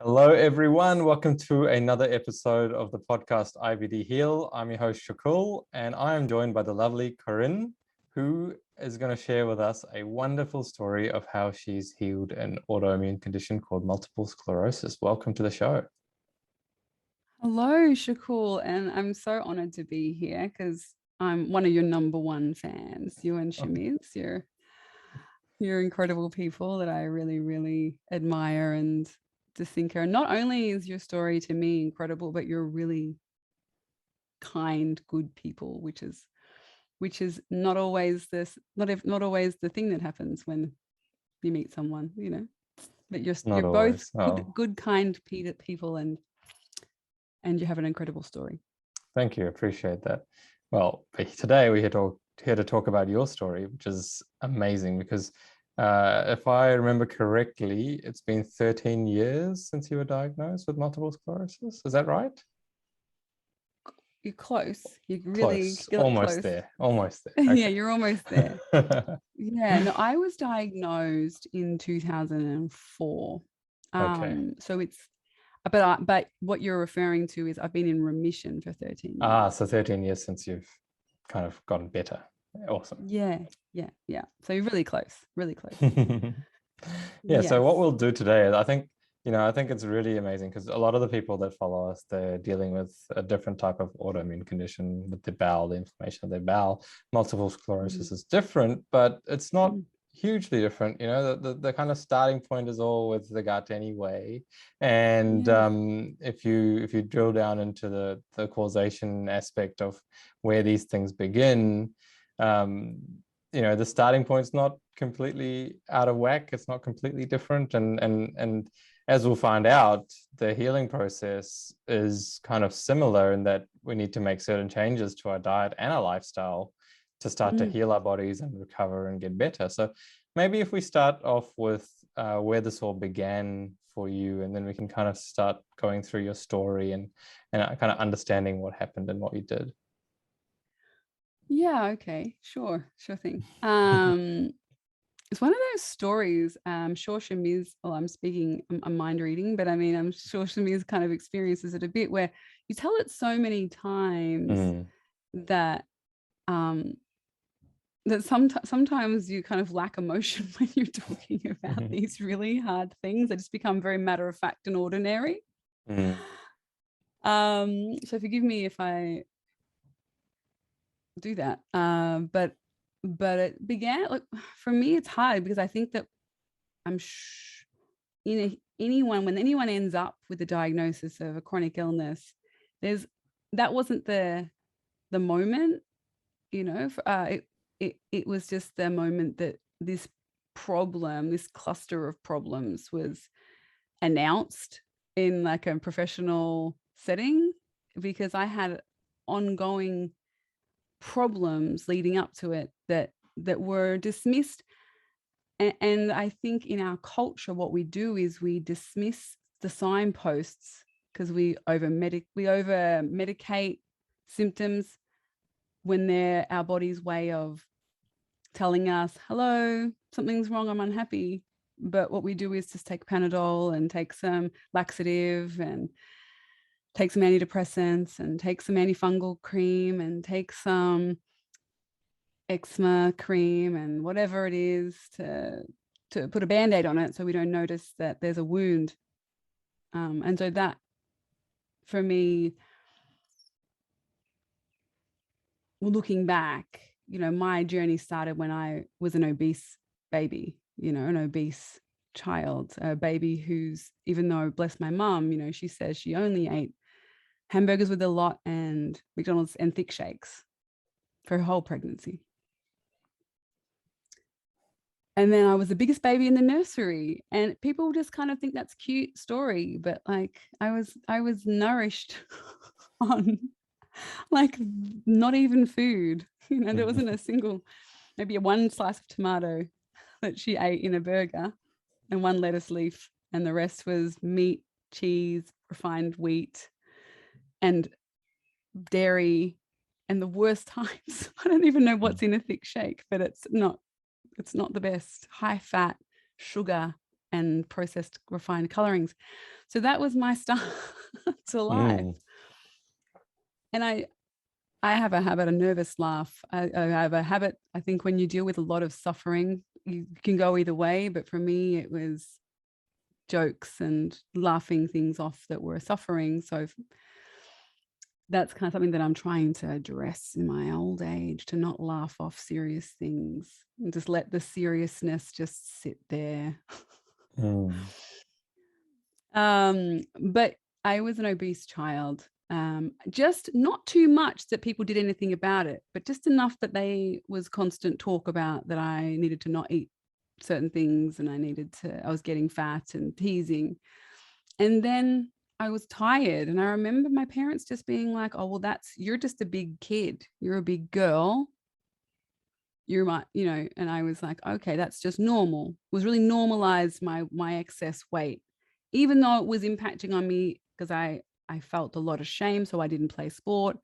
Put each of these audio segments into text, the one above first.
Hello, everyone. Welcome to another episode of the podcast IBD Heal. I'm your host, Shakul, and I am joined by the lovely Corinne, who is going to share with us a wonderful story of how she's healed an autoimmune condition called multiple sclerosis. Welcome to the show. Hello, Shakul, and I'm so honored to be here because I'm one of your number one fans. You and Shamiz, you're incredible people that I really, really admire and just think are. Not only is your story to me incredible, but you're really kind, good people, which is not always not always the thing that happens when you meet someone, But you're both good, kind people, and you have an incredible story. Thank you. Appreciate that. Well, today we're here to talk about your story, which is amazing because if I remember correctly, it's been 13 years since you were diagnosed with multiple sclerosis. Is that right? You're close. You're really close. Almost there. Almost there. Okay. Yeah, you're almost there. Yeah, no, I was diagnosed in 2004. Okay. So it's, but what you're referring to is I've been in remission for 13 years. So 13 years since you've kind of gotten better. Awesome. Yeah. So you're really close. Yeah. Yes. So what we'll do today, I think it's really amazing because a lot of the people that follow us, they're dealing with a different type of autoimmune condition with the bowel, the inflammation of their bowel. Multiple sclerosis is different, but it's not hugely different. The kind of starting point is all with the gut anyway. And if you drill down into the causation aspect of where these things begin, the starting point's not completely out of whack. It's not completely different. And as we'll find out, the healing process is kind of similar in that we need to make certain changes to our diet and our lifestyle to start to heal our bodies and recover and get better. So maybe if we start off with where this all began for you, and then we can kind of start going through your story and kind of understanding what happened and what you did. Yeah, okay, sure thing. It's one of those stories. I'm sure Shamiz, I'm mind reading, but I mean, I'm sure Shamiz kind of experiences it a bit where you tell it so many times that that sometimes you kind of lack emotion when you're talking about these really hard things. They just become very matter of fact and ordinary. So forgive me if I do that. But it began, like, for me, it's hard because I think that when anyone ends up with a diagnosis of a chronic illness, that wasn't the moment, it was just the moment that this cluster of problems was announced in like a professional setting, because I had ongoing problems leading up to it that were dismissed. And I think in our culture, what we do is we dismiss the signposts because we over medicate symptoms when they're our body's way of telling us, hello, something's wrong, I'm unhappy. But what we do is just take Panadol and take some laxative and take some antidepressants and take some antifungal cream and take some eczema cream and whatever it is to put a Band-Aid on it so we don't notice that there's a wound. And so that, for me, looking back, my journey started when I was an obese baby, an obese child, a baby who's, even though, bless my mum, she says she only ate hamburgers with a lot and McDonald's and thick shakes for her whole pregnancy. And then I was the biggest baby in the nursery, and people just kind of think that's a cute story, but like I was nourished on like not even food, there wasn't a single, maybe one slice of tomato that she ate in a burger and one lettuce leaf, and the rest was meat, cheese, refined wheat, and dairy, and the worst times. I don't even know what's in a thick shake, but it's not the best. High fat, sugar, and processed refined colorings. So that was my start to life. And I have a habit, a nervous laugh. I have a habit, I think when you deal with a lot of suffering, you can go either way. But for me, it was jokes and laughing things off that were suffering. So that's kind of something that I'm trying to address in my old age, to not laugh off serious things and just let the seriousness just sit there. But I was an obese child, just not too much that people did anything about it, but just enough that they was constant talk about that I needed to not eat certain things and I was getting fat and teasing. And then I was tired, and I remember my parents just being like, oh, well, you're just a big kid. You're a big girl. And I was like, okay, that's just normal. It was really normalized my excess weight, even though it was impacting on me because I felt a lot of shame. So I didn't play sport.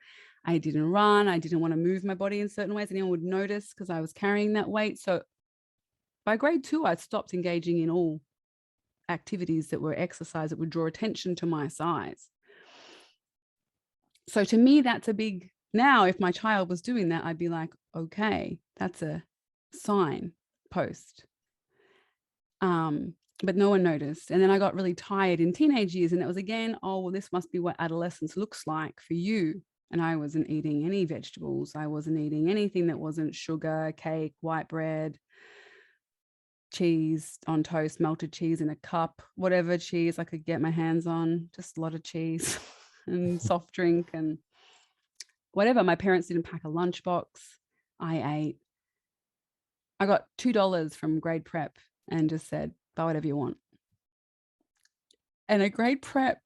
I didn't run. I didn't want to move my body in certain ways. Anyone would notice because I was carrying that weight. So by grade 2, I stopped engaging in all activities that were exercise that would draw attention to my size. So to me, that's a big, now if my child was doing that, I'd be like, okay, that's a sign post. But no one noticed. And then I got really tired in teenage years, and it was again, oh, well, this must be what adolescence looks like for you. And I wasn't eating any vegetables. I wasn't eating anything that wasn't sugar, cake, white bread, cheese on toast, melted cheese in a cup, whatever cheese I could get my hands on, just a lot of cheese and soft drink and whatever. My parents didn't pack a lunchbox. I ate. I got $2 from grade prep and just said, buy whatever you want. And a grade prep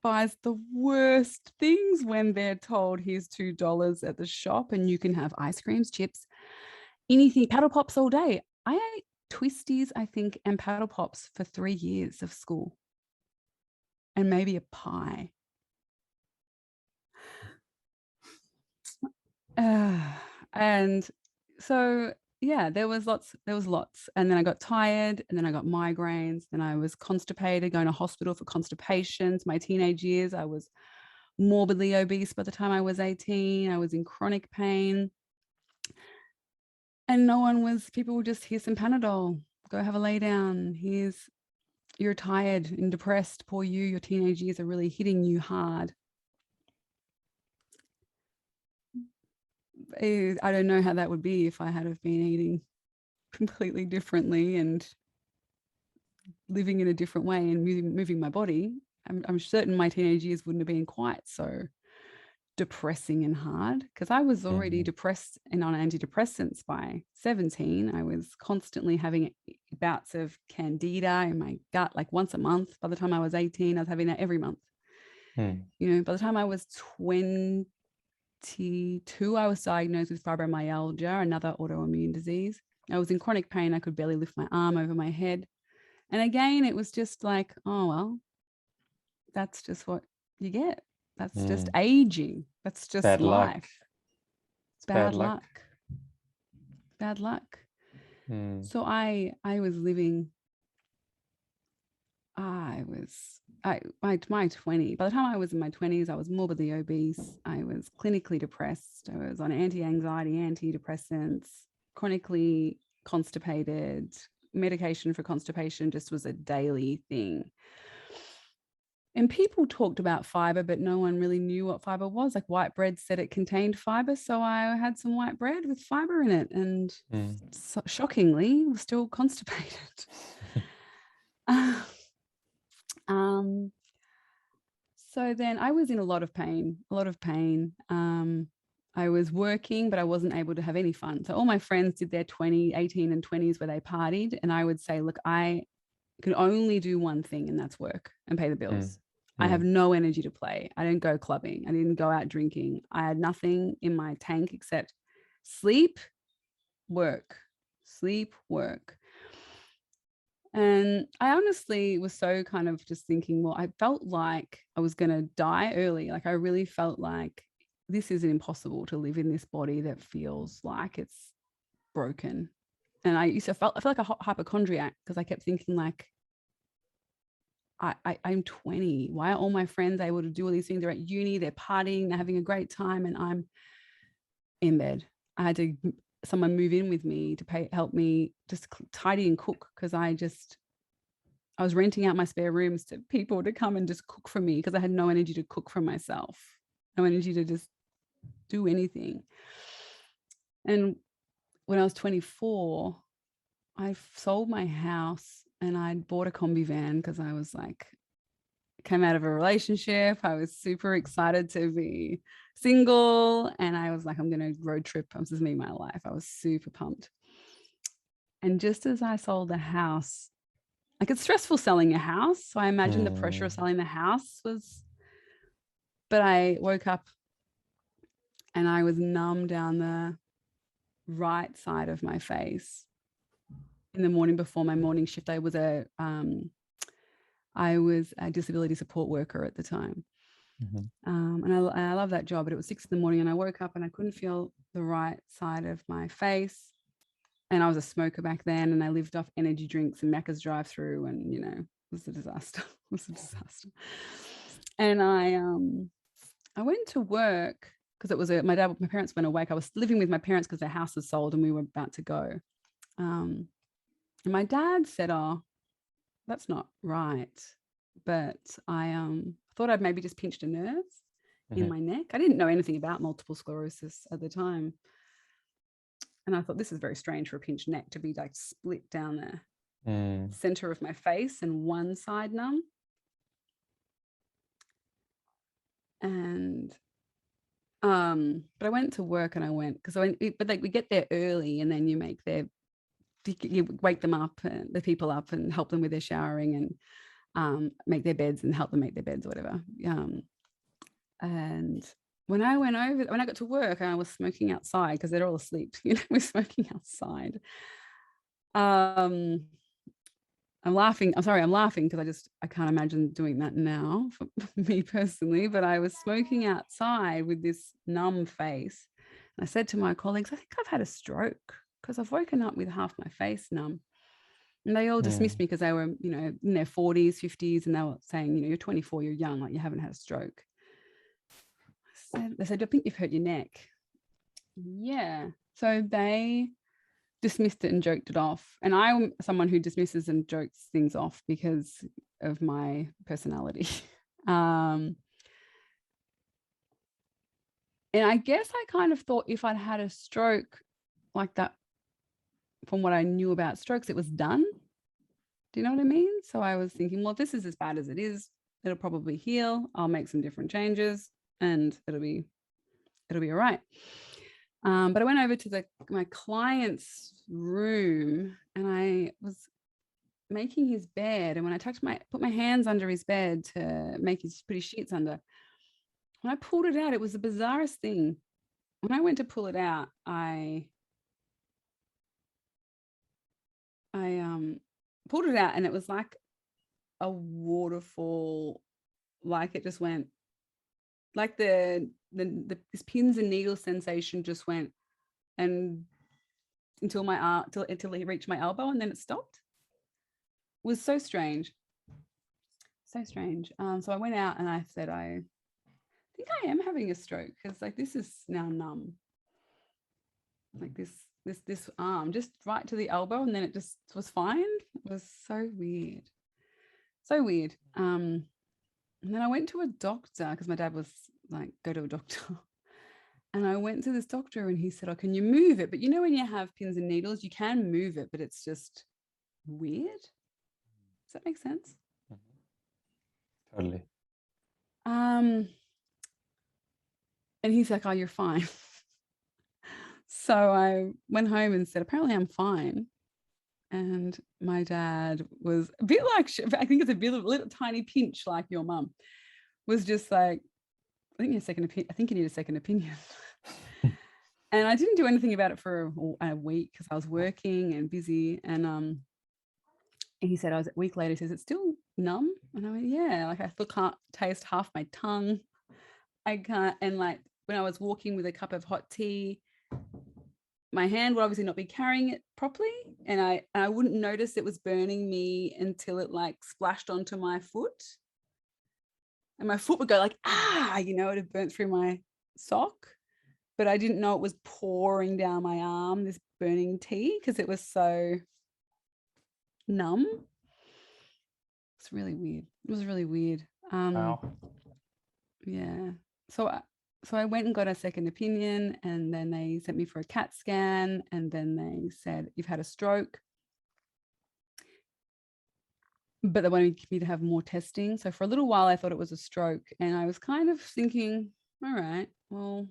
buys the worst things when they're told here's $2 at the shop and you can have ice creams, chips, anything, paddle pops all day. I ate twisties, I think, and paddle pops for 3 years of school, and maybe a pie. And so, yeah, there was lots. And then I got tired, and then I got migraines. Then I was constipated, going to hospital for constipations. My teenage years, I was morbidly obese by the time I was 18. I was in chronic pain. And people would just, here's some Panadol, go have a lay down. You're tired and depressed. Poor you, your teenage years are really hitting you hard. I don't know how that would be if I had have been eating completely differently and living in a different way and moving my body. I'm certain my teenage years wouldn't have been quite so depressing and hard, because I was already depressed and on antidepressants by 17. I was constantly having bouts of candida in my gut, like once a month. By the time I was 18, I was having that every month. By the time I was 22, I was diagnosed with fibromyalgia, another autoimmune disease. I was in chronic pain. I could barely lift my arm over my head. And again, it was just like, oh, well, that's just what you get. That's just aging. That's just bad life. Luck. Bad luck. Bad luck. So I was living, my 20s. By the time I was in my 20s, I was morbidly obese. I was clinically depressed. I was on anti-anxiety, antidepressants, chronically constipated. Medication for constipation just was a daily thing. And people talked about fiber, but no one really knew what fiber was. Like white bread said it contained fiber. So I had some white bread with fiber in it. And shockingly, was still constipated. So then I was in a lot of pain. I was working, but I wasn't able to have any fun. So all my friends did their 18 and 20s where they partied. And I would say, look, I can only do one thing, and that's work and pay the bills. I have no energy to play. I didn't go clubbing. I didn't go out drinking. I had nothing in my tank except sleep, work. And I honestly was so kind of just thinking, well, I felt like I was going to die early. Like I really felt like this is impossible to live in this body that feels like it's broken. And I felt like a hypochondriac, because I kept thinking like, I'm 20. Why are all my friends able to do all these things? They're at uni, they're partying, they're having a great time, and I'm in bed. I had to someone move in with me to help me just tidy and cook, because I was renting out my spare rooms to people to come and just cook for me, because I had no energy to cook for myself, no energy to just do anything. And when I was 24, I sold my house and I'd bought a combi van, because I was like, came out of a relationship. I was super excited to be single. And I was like, I'm going to road trip. This is me, my life. I was super pumped. And just as I sold the house, like, it's stressful selling a house. So I imagine the pressure of selling the house was, but I woke up and I was numb down the right side of my face. In the morning before my morning shift, I was a disability support worker at the time. And I love that job, but it was 6 a.m. and I woke up and I couldn't feel the right side of my face. And I was a smoker back then, and I lived off energy drinks and Macca's drive-through, and it was a disaster. It was a disaster. And I went to work because it was my parents went away. I was living with my parents because their house was sold and we were about to go. And my dad said, "Oh, that's not right." But I thought I'd maybe just pinched a nerve in my neck. I didn't know anything about multiple sclerosis at the time. And I thought, this is very strange for a pinched neck to be like split down the center of my face and one side numb. And but I went to work, and I went but like we get there early, and then you wake them up, the people up, and help them with their showering, and make their beds and help them make their beds or whatever. And when I got to work, I was smoking outside because they're all asleep. We're smoking outside. I'm laughing. I'm sorry, I'm laughing because I can't imagine doing that now for me personally, but I was smoking outside with this numb face. And I said to my colleagues, I think I've had a stroke because I've woken up with half my face numb. And they all dismissed me because they were, in their 40s, 50s, and they were saying, you're 24, you're young, like you haven't had a stroke. They said, I think you've hurt your neck. Yeah. So they dismissed it and joked it off. And I'm someone who dismisses and jokes things off because of my personality. And I guess I kind of thought if I'd had a stroke like that, from what I knew about strokes, it was done. Do you know what I mean? So I was thinking, well, if this is as bad as it is, it'll probably heal. I'll make some different changes and it'll be all right. But I went over to my client's room, and I was making his bed. And when I put my hands under his bed to put his sheets under, when I pulled it out, it was the bizarrest thing. When I went to pull it out, I pulled it out, and it was like a waterfall. Like it just went, like this pins and needles sensation just went, and until it reached my elbow, and then it stopped. It was so strange. So strange. So I went out and I said, I think I am having a stroke, because like this is now numb. Like this arm just right to the elbow, and then it just was fine. It was so weird. So weird. And then I went to a doctor because my dad was like, go to a doctor. And I went to this doctor, and he said, oh, can you move it? But when you have pins and needles, you can move it, but it's just weird. Does that make sense? Totally. And he's like, oh, you're fine. So I went home and said, apparently I'm fine. And my dad was a bit like, I think it's a little tiny pinch like your mum, was just like, I think you need a second opinion. And I didn't do anything about it for a week because I was working and busy. And he said, a week later, he says, it's still numb. And I went, yeah, like I still can't taste half my tongue. I can't. And like when I was walking with a cup of hot tea, my hand would obviously not be carrying it properly, and I wouldn't notice it was burning me until it like splashed onto my foot, and my foot would go like, it had burnt through my sock, but I didn't know it was pouring down my arm, this burning tea, because it was so numb. It's really weird. It was really weird. Wow. Yeah. So I went and got a second opinion, and then they sent me for a CAT scan, and then they said, you've had a stroke. But they wanted me to have more testing. So for a little while, I thought it was a stroke. And I was kind of thinking, all right, well,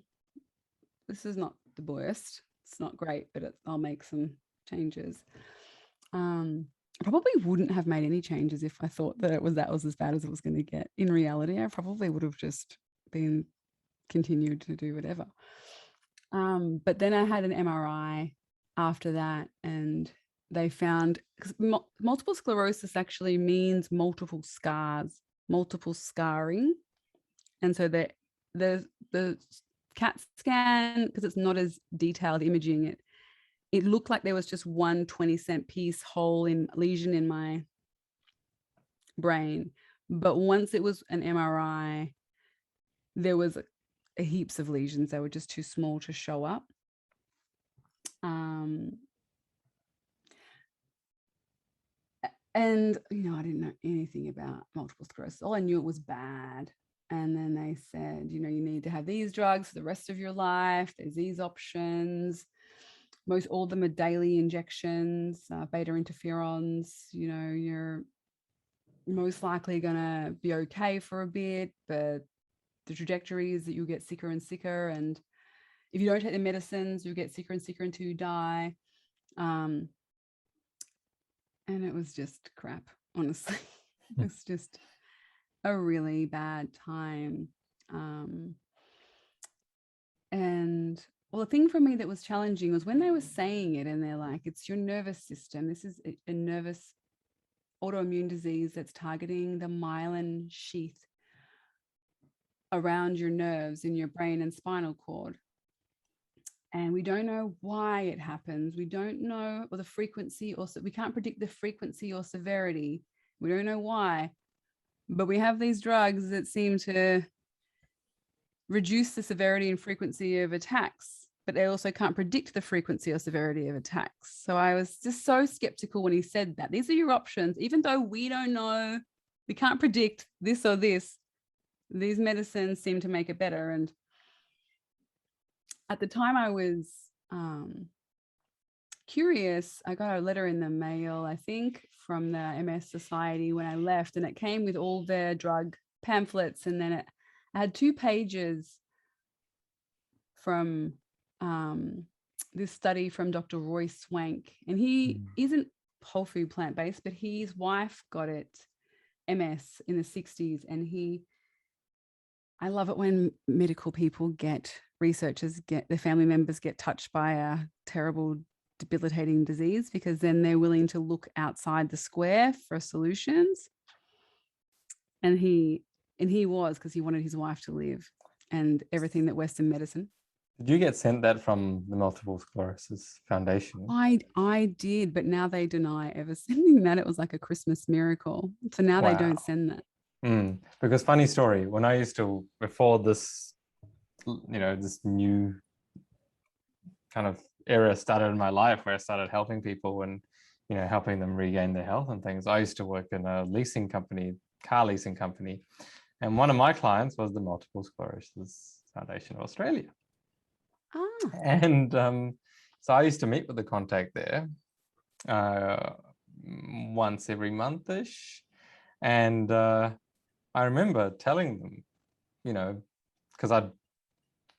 this is not the worst. It's not great, but I'll make some changes. I probably wouldn't have made any changes if I thought that that was as bad as it was going to get. In reality, I probably would have just continued to do whatever. But then I had an MRI after that, and they found, because multiple sclerosis actually means multiple scars, multiple scarring. And so the CAT scan, because it's not as detailed imaging, it looked like there was just one 20-cent piece lesion in my brain. But once it was an MRI, there was heaps of lesions. They were just too small to show up. And, I didn't know anything about multiple sclerosis. All I knew, it was bad. And then they said, you need to have these drugs for the rest of your life. There's these options. All of them are daily injections, beta interferons. You're most likely going to be okay for a bit, but the trajectory is that you'll get sicker and sicker. And if you don't take the medicines, you'll get sicker and sicker until you die. And it was just crap, honestly. It's just a really bad time. And well, the thing for me that was challenging was when they were saying it, and they're like, it's your nervous system. This is a nervous autoimmune disease that's targeting the myelin sheath around your nerves in your brain and spinal cord. And we don't know why it happens. We don't know, or the frequency, we can't predict the frequency or severity. We don't know why, but we have these drugs that seem to reduce the severity and frequency of attacks, but they also can't predict the frequency or severity of attacks. So I was just so skeptical when he said that. These are your options. Even though we don't know, we can't predict this or this, these medicines seem to make it better. And at the time I was curious, I got a letter in the mail, I think, from the MS Society when I left, and it came with all their drug pamphlets, and then it had 2 pages from this study from Dr. Roy Swank, and he isn't whole food plant-based, but his wife got it, MS, in the 60s, and I love it when medical people researchers their family members get touched by a terrible, debilitating disease, because then they're willing to look outside the square for solutions. And he was, because he wanted his wife to live, and everything that Western medicine. Did you get sent that from the Multiple Sclerosis Foundation? I did, but now they deny ever sending that. It was like a Christmas miracle. So now They don't send that. Because funny story, when I used to, before this, this new kind of era started in my life where I started helping people and, helping them regain their health and things, I used to work in a leasing company, car leasing company. And one of my clients was the Multiple Sclerosis Foundation of Australia. And so I used to meet with the contact there once every month-ish. And I remember telling them, because I'd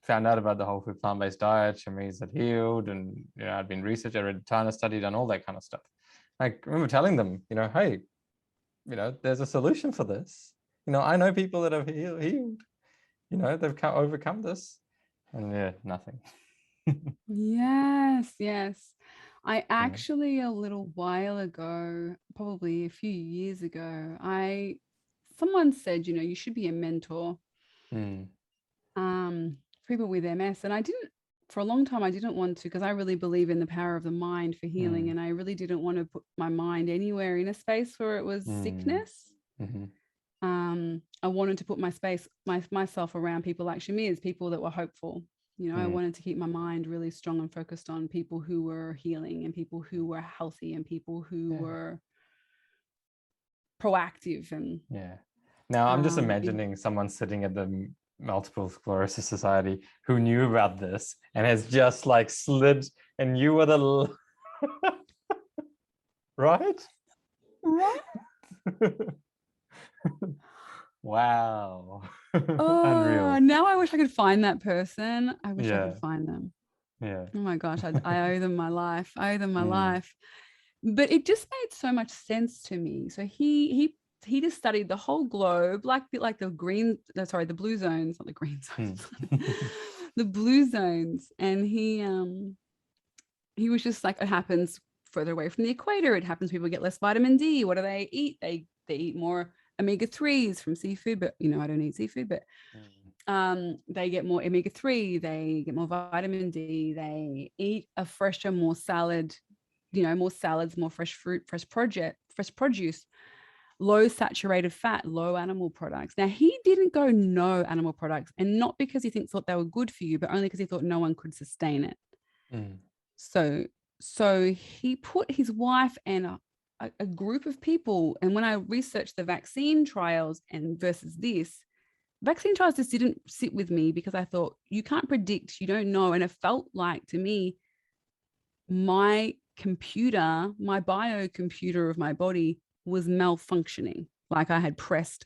found out about the whole food plant-based diet, Chemise had healed, and I'd been researching, I read a ton of study, done all that kind of stuff. I remember telling them, hey, there's a solution for this. I know people that have healed. They've overcome this, and nothing. Yes. I actually, a little while ago, probably a few years ago, someone said, you should be a mentor. People with MS, and I didn't for a long time, I didn't want to, because I really believe in the power of the mind for healing. And I really didn't want to put my mind anywhere in a space where it was sickness. I wanted to put myself around people like Shamir's, people that were hopeful. You know, I wanted to keep my mind really strong and focused on people who were healing and people who were healthy and people who were proactive. And now I'm just imagining someone sitting at the Multiple Sclerosis Society who knew about this and has just like slid, and you were the right? Wow. Unreal. Now I wish I could find that person. I wish I could find them. Yeah. Oh my gosh, I owe them my life. I owe them my life. But it just made so much sense to me. So he just studied the whole globe, like the the blue zones, not the green zones, the blue zones. And he was just like, it happens further away from the equator. It happens, people get less vitamin D. What do they eat? They eat more omega-3s from seafood, but you know, I don't eat seafood, but they get more omega-3, they get more vitamin D, they eat a fresher, more salad, you know, more salads, more fresh fruit, fresh produce, low saturated fat, low animal products. Now, he didn't go no animal products, and not because he thought they were good for you, but only because he thought no one could sustain it. So he put his wife and a group of people, and when I researched the vaccine trials and versus this, vaccine trials just didn't sit with me, because I thought, you can't predict, you don't know. And it felt like, to me, my biocomputer of my body was malfunctioning. Like I had pressed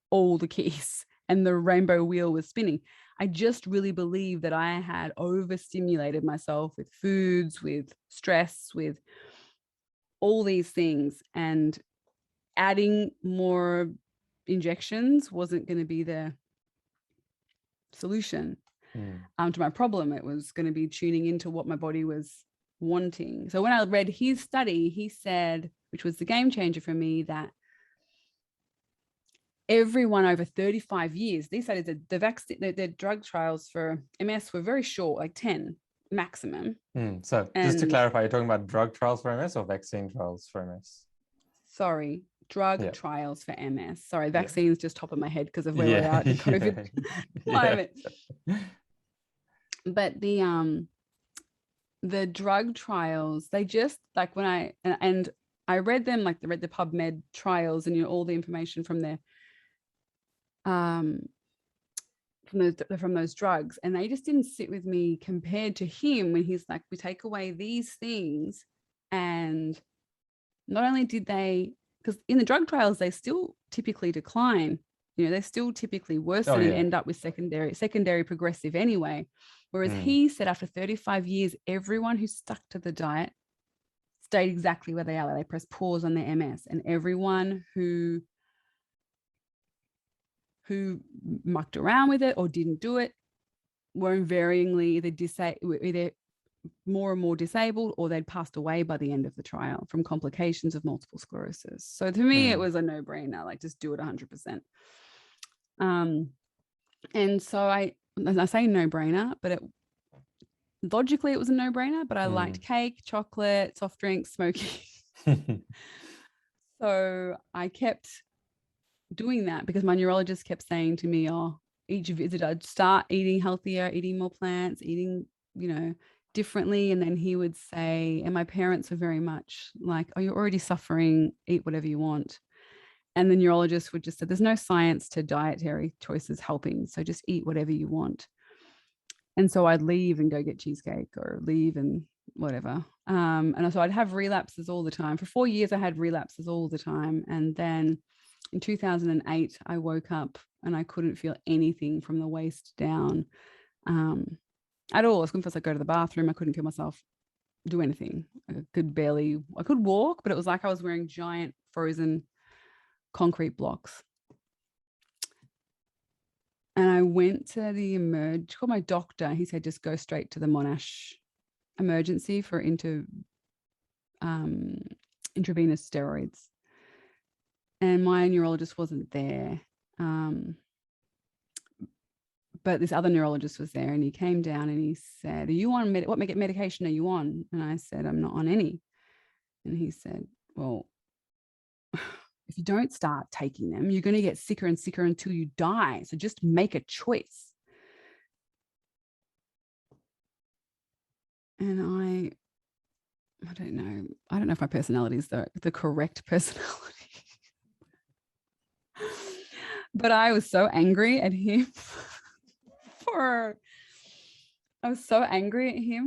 all the keys and the rainbow wheel was spinning. I just really believe that I had overstimulated myself with foods, with stress, with all these things, and adding more injections wasn't going to be the solution to my problem. It was going to be tuning into what my body was wanting. So when I read his study, he said, which was the game changer for me, that everyone over 35 years, these studies, the drug trials for MS were very short, like 10 maximum. So just to clarify, you're talking about drug trials for MS or vaccine trials for MS? Sorry, drug trials for MS. Sorry, vaccines just top of my head because of where we're at, the COVID climate. But the drug trials, they just, like, when I read them, like I read the PubMed trials and, you know, all the information from their from those drugs, and they just didn't sit with me compared to him when he's like, we take away these things, and not only did they, because in the drug trials they still typically decline, you know, they still typically worsen and end up with secondary progressive anyway, whereas he said after 35 years everyone who stuck to the diet stayed exactly where they are. They pressed pause on their MS, and everyone who mucked around with it or didn't do it were invariably either more and more disabled, or they'd passed away by the end of the trial from complications of multiple sclerosis. So to me, it was a no-brainer, like just do it 100%. And so I say no-brainer, but logically it was a no-brainer, but I liked cake, chocolate, soft drinks, smoking. So I kept doing that because my neurologist kept saying to me, each visit I'd start eating healthier, eating more plants, eating, you know, differently. And then he would say, and my parents were very much like, oh, you're already suffering, eat whatever you want. And the neurologist would just say, there's no science to dietary choices helping, so just eat whatever you want. And so I'd leave and go get cheesecake, or leave and whatever. And so I'd have relapses all the time. For 4 years, I had relapses all the time. And then in 2008, I woke up and I couldn't feel anything from the waist down at all. I couldn't feel like go to the bathroom. I couldn't feel myself do anything. I could walk, but it was like I was wearing giant frozen concrete blocks. And I went to called my doctor. He said, just go straight to the Monash emergency for intravenous steroids. And my neurologist wasn't there. but this other neurologist was there, and he came down and he said, "Are you on what medication are you on?" And I said, "I'm not on any." And he said, "Well, if you don't start taking them, you're going to get sicker and sicker until you die. So just make a choice." And I don't know. I don't know if my personality is the correct personality. But I was so angry at him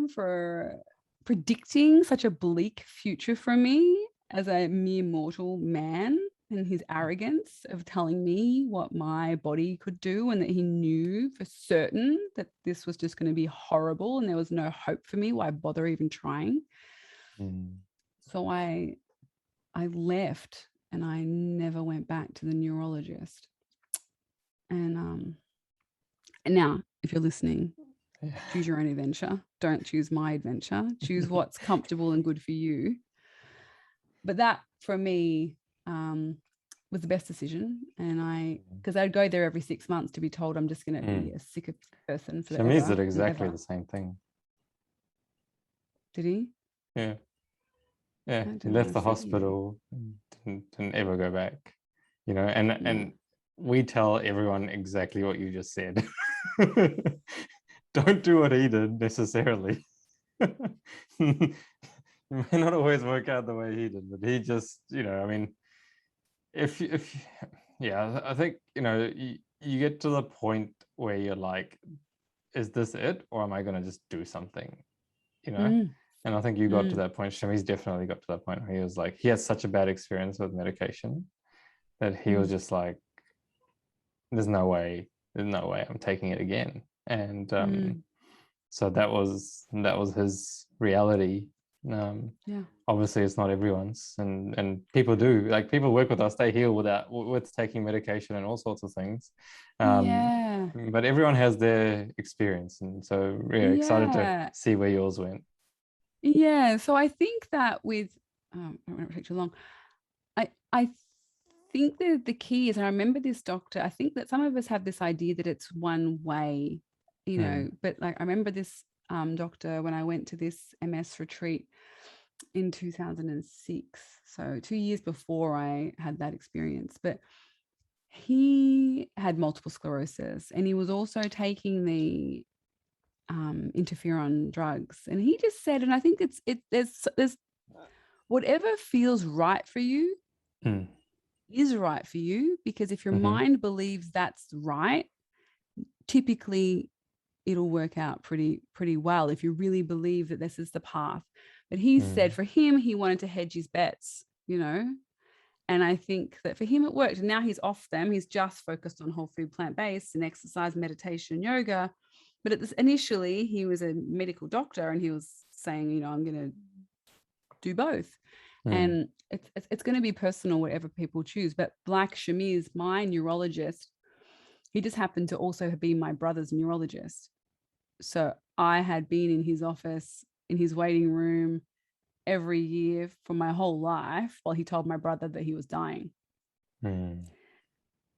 for predicting such a bleak future for me as a mere mortal man, and his arrogance of telling me what my body could do, and that he knew for certain that this was just going to be horrible and there was no hope for me. Why bother even trying? So I left, and I never went back to the neurologist. And now, if you're listening, choose your own adventure. Don't choose my adventure. Choose what's comfortable and good for you. But that, for me, was the best decision. And because I'd go there every 6 months to be told I'm just going to be a sicker person forever. Shamiz did exactly the same thing. Did he? Yeah. Yeah. He left the hospital and didn't ever go back. You know, and we tell everyone exactly what you just said. Don't do what he did necessarily. It may not always work out the way he did, but he just, you know, I mean, if I think, you know, you get to the point where you're like, is this it, or am I going to just do something, you know? And I think you got to that point. Shami's definitely got to that point where he was like, he had such a bad experience with medication that he was just like, there's no way I'm taking it again. And so that was his reality. Obviously it's not everyone's, and people do, like, people work with us, they heal with taking medication and all sorts of things. But everyone has their experience, and so excited to see where yours went. So I think that with I don't want to take too long. I think that the key is, and I remember this doctor, I think that some of us have this idea that it's one way, you know, but like I remember this doctor when I went to this MS retreat in 2006, so 2 years before I had that experience. But he had multiple sclerosis, and he was also taking the interferon drugs, and he just said, and I think there's whatever feels right for you is right for you, because if your mind believes that's right, typically it'll work out pretty well if you really believe that this is the path. But he said for him, he wanted to hedge his bets, you know, and I think that for him it worked. And now he's off them. He's just focused on whole food, plant-based, and exercise, meditation, yoga. But initially he was a medical doctor, and he was saying, you know, I'm going to do both. And it's going to be personal, whatever people choose. But like Shamiz, my neurologist, he just happened to also be my brother's neurologist. So I had been in his office, in his waiting room every year for my whole life while he told my brother that he was dying.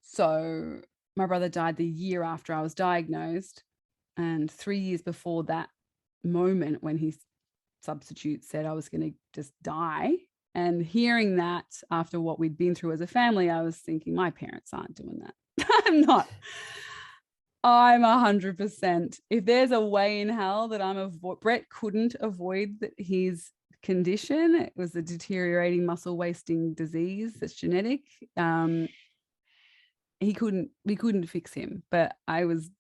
So my brother died the year after I was diagnosed. And 3 years before that moment when his substitute said I was going to just die, and hearing that after what we'd been through as a family, I was thinking, my parents aren't doing that. I'm 100%. If there's a way in hell that Brett couldn't avoid his condition. It was a deteriorating muscle wasting disease that's genetic. We couldn't fix him, but I was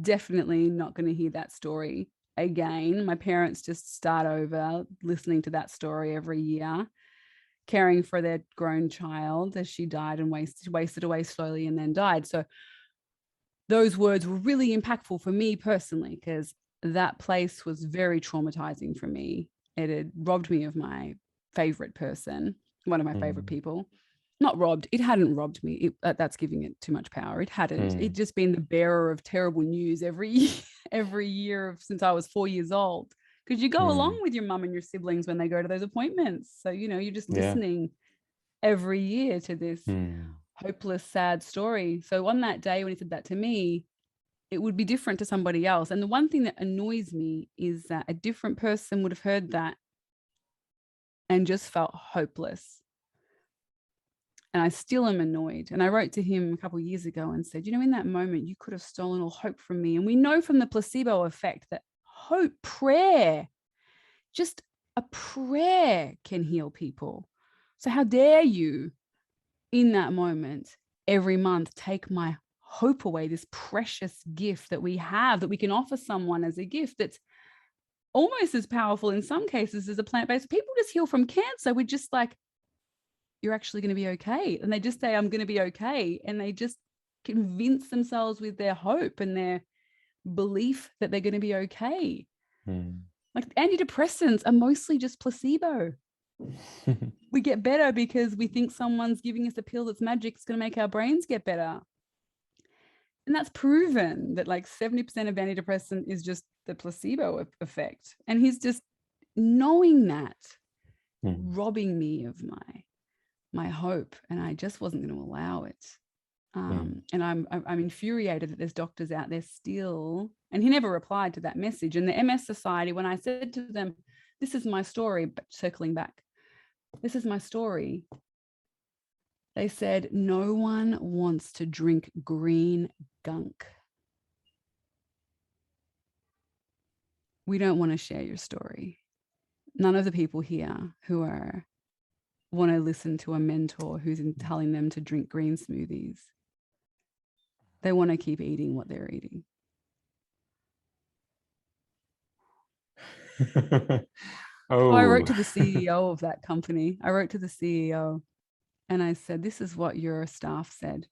definitely not going to hear that story again. My parents just start over listening to that story every year, caring for their grown child as she died and wasted away slowly and then died. So those words were really impactful for me personally, because that place was very traumatizing for me. It had robbed me of my favorite person, one of my favorite people. Not robbed, it hadn't robbed me. That's giving it too much power. It hadn't. It'd just been the bearer of terrible news every year since I was 4 years old. Because you go along with your mum and your siblings when they go to those appointments. So, you know, you're just listening every year to this hopeless, sad story. So on that day when he said that to me, it would be different to somebody else. And the one thing that annoys me is that a different person would have heard that and just felt hopeless. And I still am annoyed. And I wrote to him a couple of years ago and said, in that moment, you could have stolen all hope from me. And we know from the placebo effect that hope, prayer, just a prayer can heal people. So how dare you in that moment every month take my hope away, this precious gift that we have, that we can offer someone as a gift that's almost as powerful in some cases as a plant-based. People just heal from cancer. We're just like, you're actually going to be okay. And they just say, I'm going to be okay. And they just convince themselves with their hope and their belief that they're going to be okay. Like antidepressants are mostly just placebo. We get better because we think someone's giving us a pill that's magic. It's going to make our brains get better. And that's proven that like 70% of antidepressant is just the placebo effect. And he's just knowing that, robbing me of my hope. And I just wasn't going to allow it. And I'm infuriated that there's doctors out there still, and he never replied to that message. And the MS Society, when I said to them, this is my story, but circling back, this is my story, they said, no one wants to drink green gunk. We don't want to share your story. None of the people here who want to listen to a mentor who's telling them to drink green smoothies. They want to keep eating what they're eating. So I wrote to the CEO of that company. I wrote to the CEO and I said, this is what your staff said.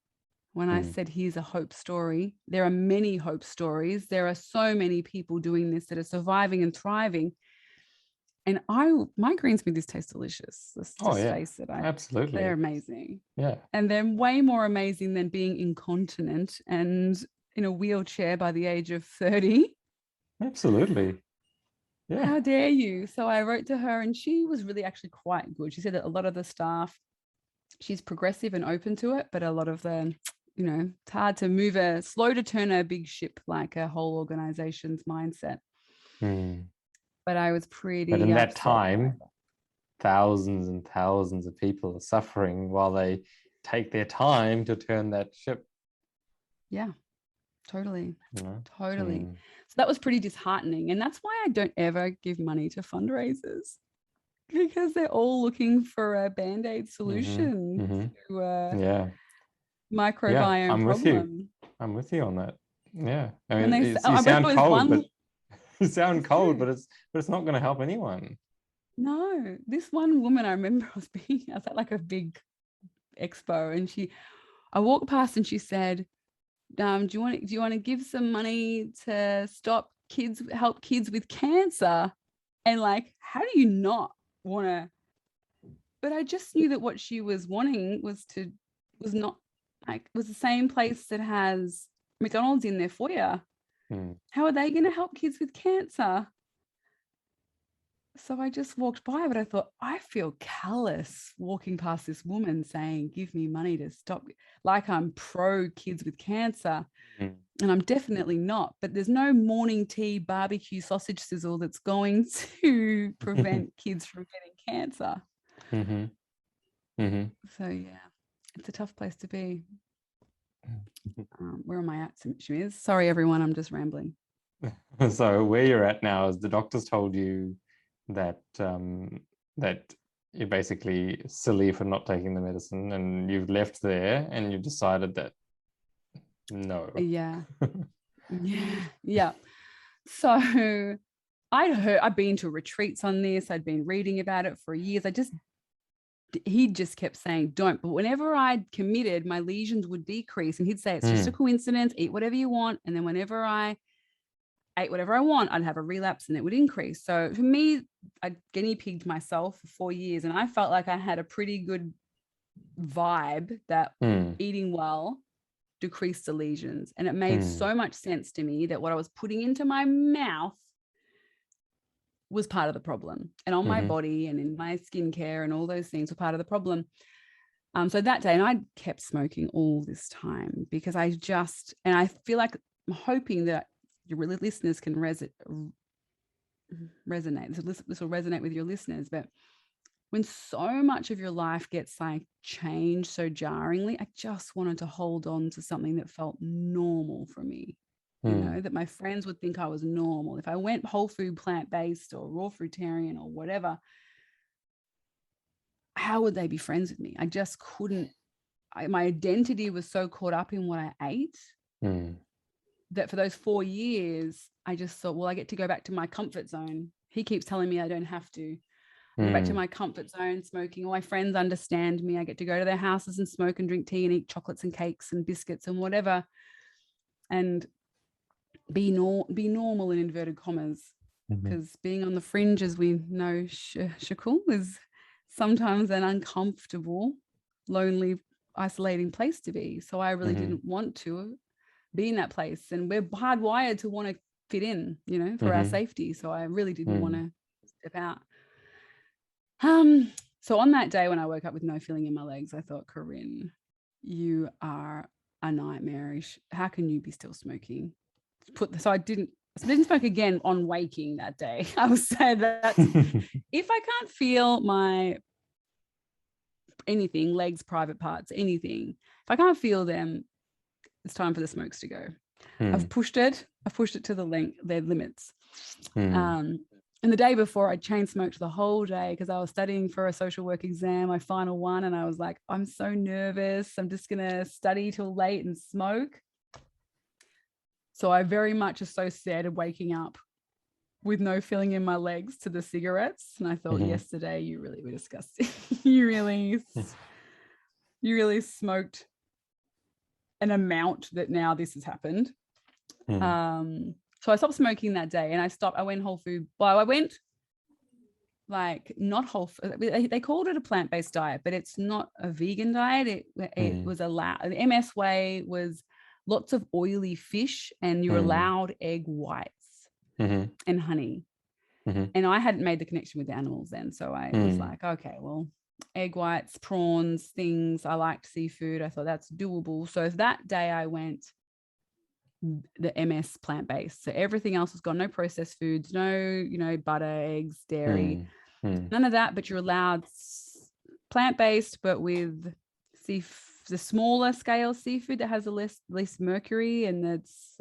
When I said, here's a hope story. There are many hope stories. There are so many people doing this that are surviving and thriving. And my green smoothies taste delicious. Let's just face it. Absolutely. They're amazing. Yeah. And they're way more amazing than being incontinent and in a wheelchair by the age of 30. Absolutely. Yeah. How dare you? So I wrote to her and she was really actually quite good. She said that a lot of the staff, she's progressive and open to it, but a lot of the, it's hard to slow to turn a big ship like a whole organization's mindset. But I was pretty. But in that time, thousands and thousands of people are suffering while they take their time to turn that ship. Yeah, totally. Totally. So that was pretty disheartening. And that's why I don't ever give money to fundraisers, because they're all looking for a Band-Aid solution to microbiome problem. I'm with you on that. Yeah. I mean, you sound cold, but you sound cold, but it's not going to help anyone. No, this one woman, I remember I was at like a big expo, and I walked past and she said, do you want to give some money to help kids with cancer? And like, how do you not want to? But I just knew that what she was wanting was the same place that has McDonald's in their foyer. How are they going to help kids with cancer? So I just walked by, but I thought, I feel callous walking past this woman saying, give me money to stop, like I'm pro kids with cancer. And I'm definitely not, but there's no morning tea barbecue sausage sizzle that's going to prevent kids from getting cancer. So yeah, it's a tough place to be. Where am I at, Shamiz? Sorry, everyone, I'm just rambling. So where you're at now is the doctors told you that that you're basically silly for not taking the medicine, and you've left there and you've decided that no. Yeah. So I'd been to retreats on this. I'd been reading about it for years. He just kept saying, don't. But whenever I'd committed, my lesions would decrease. And he'd say, it's just a coincidence, eat whatever you want. And then whenever I ate whatever I want, I'd have a relapse and it would increase. So for me, I guinea pigged myself for 4 years. And I felt like I had a pretty good vibe that eating well decreased the lesions. And it made so much sense to me that what I was putting into my mouth was part of the problem, and on my body and in my skincare and all those things were part of the problem. So that day, and I kept smoking all this time because I feel like hoping that your listeners can resonate. This will resonate with your listeners. But when so much of your life gets like changed so jarringly, I just wanted to hold on to something that felt normal for me. You know, that my friends would think I was normal. If I went whole food, plant-based or raw fruitarian or whatever, how would they be friends with me? I just couldn't. My identity was so caught up in what I ate that for those 4 years, I just thought, well, I get to go back to my comfort zone. He keeps telling me I don't have to. I go back to my comfort zone, smoking. All my friends understand me. I get to go to their houses and smoke and drink tea and eat chocolates and cakes and biscuits and whatever. And be normal in inverted commas, because being on the fringe, as we know, Shakul, is sometimes an uncomfortable, lonely, isolating place to be. So I really didn't want to be in that place, and we're hardwired to want to fit in, you know, for our safety. So I really didn't want to step out. So on that day when I woke up with no feeling in my legs, I thought, Corinne, you are a nightmarish. How can you be still smoking? So I didn't smoke again on waking that day. I would say that if I can't feel my anything, legs, private parts, anything, if I can't feel them, it's time for the smokes to go. I've pushed it to their limits. And the day before, I chain smoked the whole day because I was studying for a social work exam, my final one, and I was like, I'm so nervous. I'm just gonna study till late and smoke. So I very much associated waking up with no feeling in my legs to the cigarettes. And I thought, yesterday you really were disgusting. you really smoked an amount that now this has happened. So I stopped smoking that day, and I went whole food. Well, I went like not whole. They called it a plant-based diet, but it's not a vegan diet. It was allowed. The MS way was lots of oily fish, and you're allowed egg whites and honey. And I hadn't made the connection with the animals then. So I was like, okay, well, egg whites, prawns, things. I liked seafood. I thought that's doable. So that day I went the MS plant-based. So everything else was gone. No processed foods, no, butter, eggs, dairy, none of that. But you're allowed plant-based, but with the smaller scale seafood that has the least mercury, and that's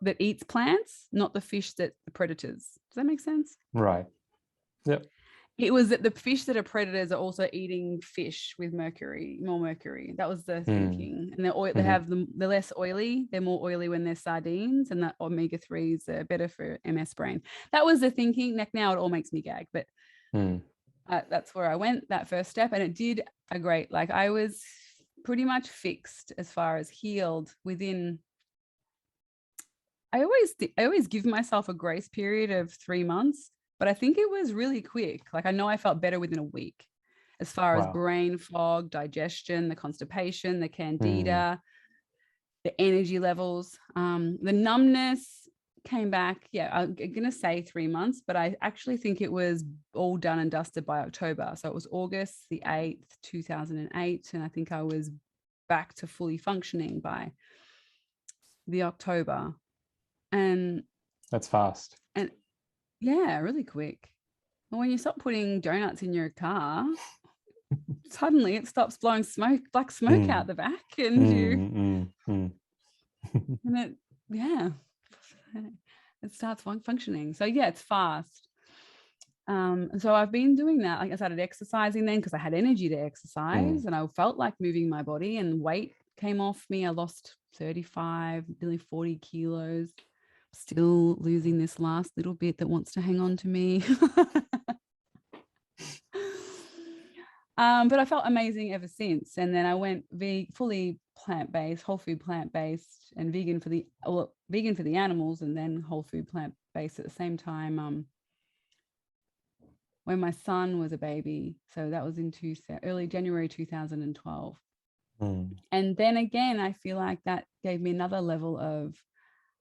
that eats plants, not the fish that the predators. Does that make sense? Right. Yep. It was that the fish that are predators are also eating fish with more mercury. That was the thinking. And they have they're less oily. They're more oily when they're sardines, and that omega-3s are better for MS brain. That was the thinking. Now it all makes me gag, but that's where I went, that first step. And it did a great, like I was pretty much fixed as far as healed within. I always give myself a grace period of 3 months. But I think it was really quick. Like I know I felt better within a week as far as brain fog, digestion, the constipation, the candida, the energy levels, the numbness came back. Yeah, I'm going to say 3 months, but I actually think it was all done and dusted by October. So it was August the 8th, 2008. And I think I was back to fully functioning by the October. And that's fast. And yeah, really quick. Well, when you stop putting donuts in your car, suddenly it stops blowing black smoke out the back, and it starts functioning. So yeah, it's fast. And so I've been doing that. Like I started exercising then because I had energy to exercise, and I felt like moving my body, and weight came off me. I lost 35, nearly 40 kilos. Still losing this last little bit that wants to hang on to me. But I felt amazing ever since. And then I went fully plant-based, whole food plant-based, and vegan for the animals, and then whole food plant-based at the same time. When my son was a baby, so that was in early January 2012. And then again, I feel like that gave me another level of,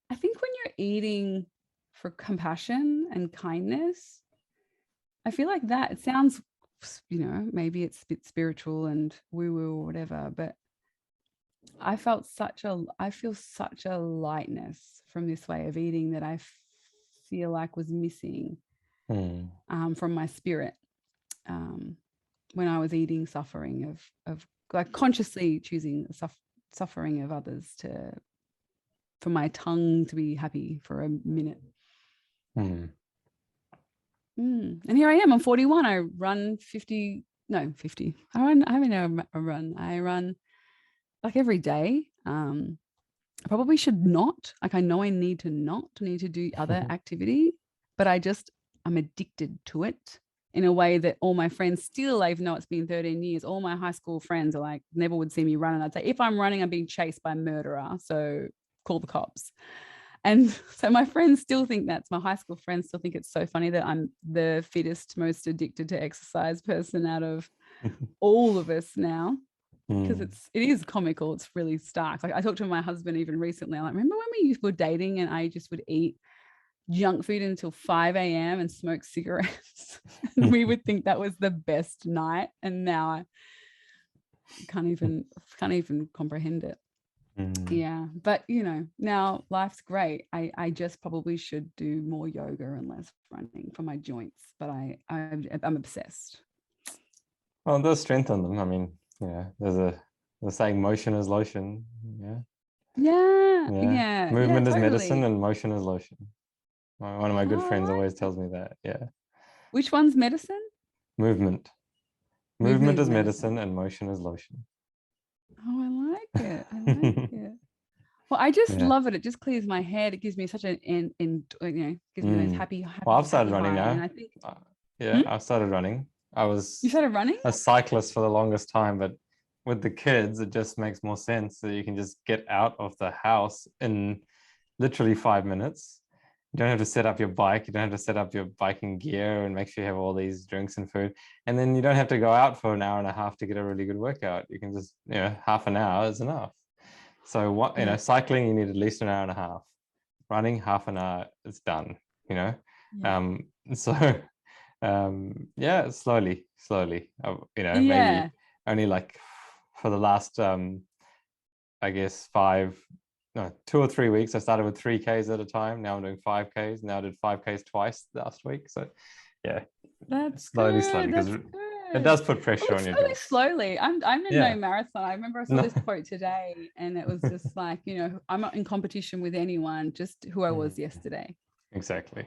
I think when you're eating for compassion and kindness, I feel like that, it sounds, maybe it's a bit spiritual and woo-woo or whatever, but I feel such a lightness from this way of eating that I feel like was missing from my spirit when I was eating suffering of like consciously choosing suffering of others for my tongue to be happy for a minute. And here I am. I'm 41. I run 50. I run like every day. I probably should not. Like I know I need to do other activity, but I'm addicted to it in a way that all my friends still, even though it's been 13 years, all my high school friends are like, never would see me run. And I'd say, if I'm running, I'm being chased by a murderer. So call the cops. And so my friends still think my high school friends still think it's so funny that I'm the fittest, most addicted to exercise person out of all of us now. Because it is comical. It's really stark. Like I talked to my husband even recently. I'm like, remember when we were dating and I just would eat junk food until 5 a.m. and smoke cigarettes? And we would think that was the best night. And now I can't even comprehend it. Yeah. But now life's great. I just probably should do more yoga and less running for my joints. But I'm obsessed. Well, it does strengthen them. I mean, there's the saying, motion is lotion. Yeah. Movement is totally. medicine and motion is lotion. One of my good friends always tells me that. Yeah. Which one's medicine? Movement is medicine and motion is lotion. Oh, I like it. Well, I just love it. It just clears my head. It gives me such gives me those happy. Well, I've started running now. And I think, I've started running. You started running? A cyclist for the longest time, but with the kids, it just makes more sense that you can just get out of the house in literally 5 minutes. You don't have to set up your bike. You don't have to set up your biking gear and make sure you have all these drinks and food. And then you don't have to go out for an hour and a half to get a really good workout. You can just, half an hour is enough. So cycling, you need at least an hour and a half. Running, half an hour, it's done, slowly, maybe only like for the last, 2 or 3 weeks, I started with 3Ks at a time. Now I'm doing 5Ks. Now I did 5Ks twice last week. So that's slowly, because it does put pressure on your joints. Slowly. I'm in no marathon. I remember I saw this quote today, and it was just like, I'm not in competition with anyone, just who I was yesterday. Exactly.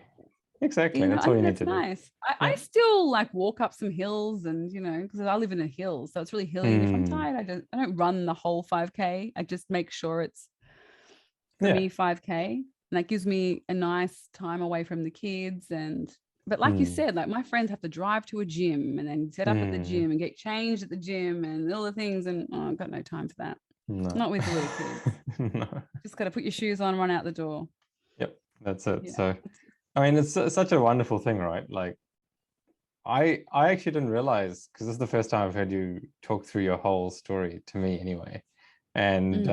That's all you need to do. Nice. I still like walk up some hills, and because I live in a hill, so it's really hilly. And if I'm tired, I don't run the whole 5K. I just make sure it's for me 5K, and that gives me a nice time away from the kids. But like you said, like my friends have to drive to a gym and then set up at the gym and get changed at the gym and all the things, and I've got no time for that. No. Not with the little kids. No. Just got to put your shoes on, run out the door. Yep, that's it. Yeah. So I mean, it's such a wonderful thing, right? Like I actually didn't realize, because this is the first time I've heard you talk through your whole story to me anyway. And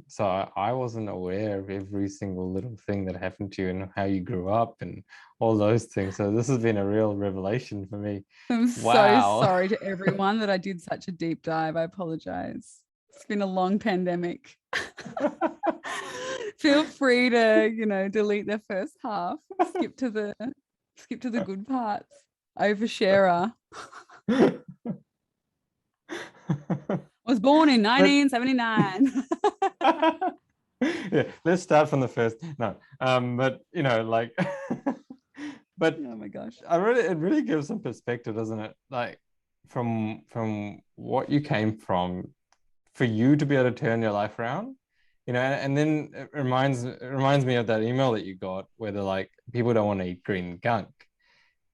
so I wasn't aware of every single little thing that happened to you and how you grew up and all those things. So this has been a real revelation for me. I'm so sorry to everyone that I did such a deep dive. I apologize. It's been a long pandemic. Feel free to, delete the first half. Skip to the good parts. Oversharer. Was born in 1979. Let's start from the first. No, but but oh my gosh, it really gives some perspective, doesn't it? Like from what you came from, for you to be able to turn your life around, and then it reminds me of that email that you got where they're like, people don't want to eat green gunk,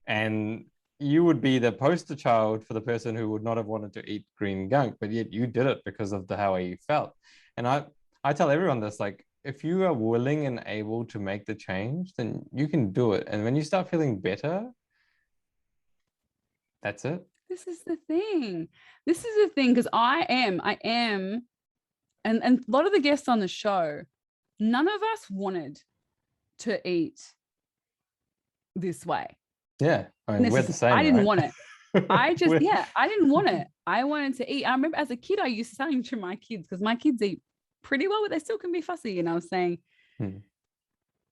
and you would be the poster child for the person who would not have wanted to eat green gunk, but yet you did it because of how you felt. And I tell everyone this, like, if you are willing and able to make the change, then you can do it. And when you start feeling better, that's it. This is the thing, because I am, and a lot of the guests on the show, none of us wanted to eat this way. Yeah, I mean, we're the same. I didn't want it. I didn't want it. I wanted to eat. I remember as a kid, I used to say to my kids, because my kids eat pretty well, but they still can be fussy. And I was saying,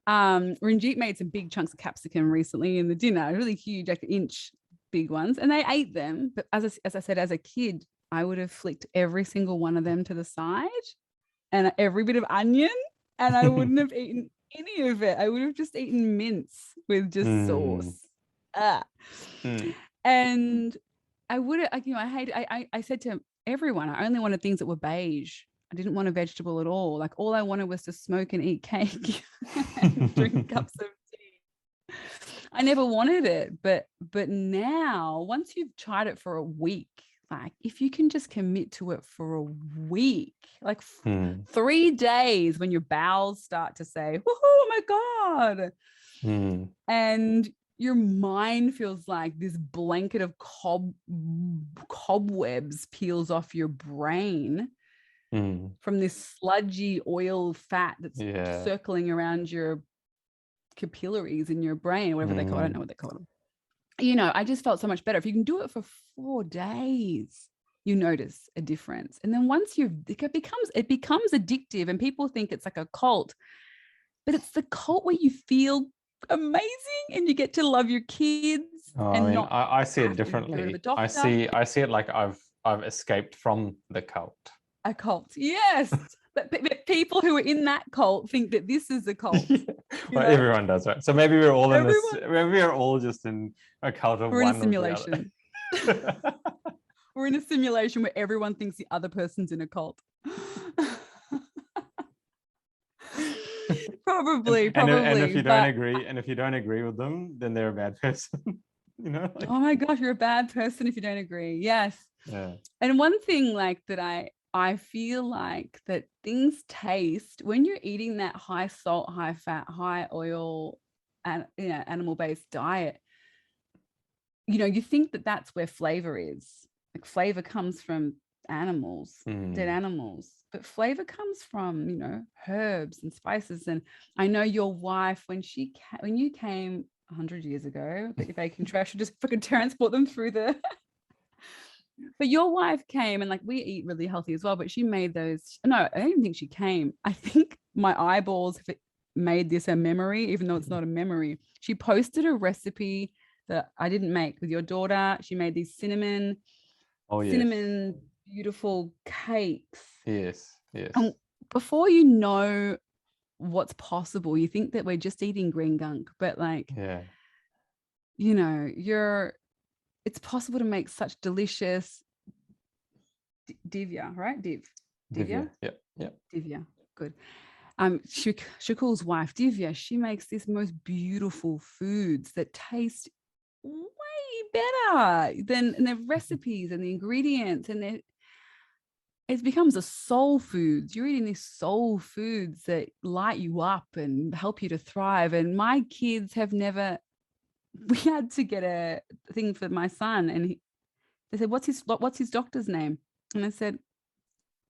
Ranjit made some big chunks of capsicum recently in the dinner, really huge, like inch big ones, and they ate them. But as I said, as a kid, I would have flicked every single one of them to the side and every bit of onion, and I wouldn't have eaten any of it. I would have just eaten mince with just sauce. And I would have, I said to everyone, I only wanted things that were beige. I didn't want a vegetable at all. Like all I wanted was to smoke and eat cake and drink cups of tea. I never wanted it, but now once you've tried it for a week, like if you can just commit to it for a week, like 3 days when your bowels start to say, oh my God. And your mind feels like this blanket of cobwebs peels off your brain from this sludgy oil fat that's circling around your capillaries in your brain, whatever they call it. I don't know what they call them. You know, I just felt so much better. If you can do it for 4 days, you notice a difference. And then once it becomes addictive, and people think it's like a cult, but it's the cult where you feel amazing and you get to love your kids. I see it differently. I see it like I've escaped from the cult. A cult, yes. But people who are in that cult think that this is a cult. Well, everyone does, right? So maybe we're all in this. Maybe we're all just in a cult of one. We're in a simulation. We're in a simulation where everyone thinks the other person's in a cult. Probably. And if you don't agree with them, then they're a bad person. You know? Like, oh my gosh, you're a bad person if you don't agree. Yes. Yeah. And one thing like that I feel like that things taste when you're eating that high salt, high fat, high oil, and animal-based diet. You know, you think that that's where flavor is. Like flavor comes from animals, dead animals, but flavor comes from, you know, herbs and spices. And I know your wife, when you came 100 years ago, but if I can try, I should just fucking transport them through the. But your wife came, and like we eat really healthy as well, but she made those. No, I don't even think she came. I think my eyeballs have made this a memory, even though it's not a memory. She posted a recipe that I didn't make with your daughter. She made these cinnamon beautiful cakes. Yes. And before you know what's possible, you think that we're just eating green gunk, but like, you know, it's possible to make such delicious divya, right? Divya. Yeah. Divya. Good. Shakul's wife, Divya, she makes this most beautiful foods that taste way better than the recipes and the ingredients, and it becomes a soul foods. You're eating these soul foods that light you up and help you to thrive. And my kids have never. We had to get a thing for my son, and they said, "What's his doctor's name?" And I said,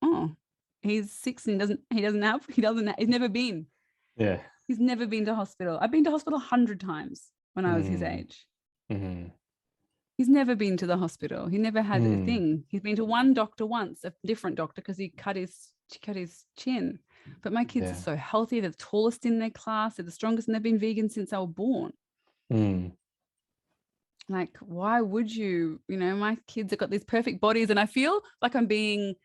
"Oh, he's 6 and he's never been. Yeah, he's never been to hospital. I've been to hospital 100 times when I was his age. He's never been to the hospital. He never had a thing. He's been to one doctor once, a different doctor, because he cut his chin. But my kids are so healthy. They're the tallest in their class. They're the strongest, and they've been vegan since they were born." Like, why would you? You know, my kids have got these perfect bodies, and I feel like I'm being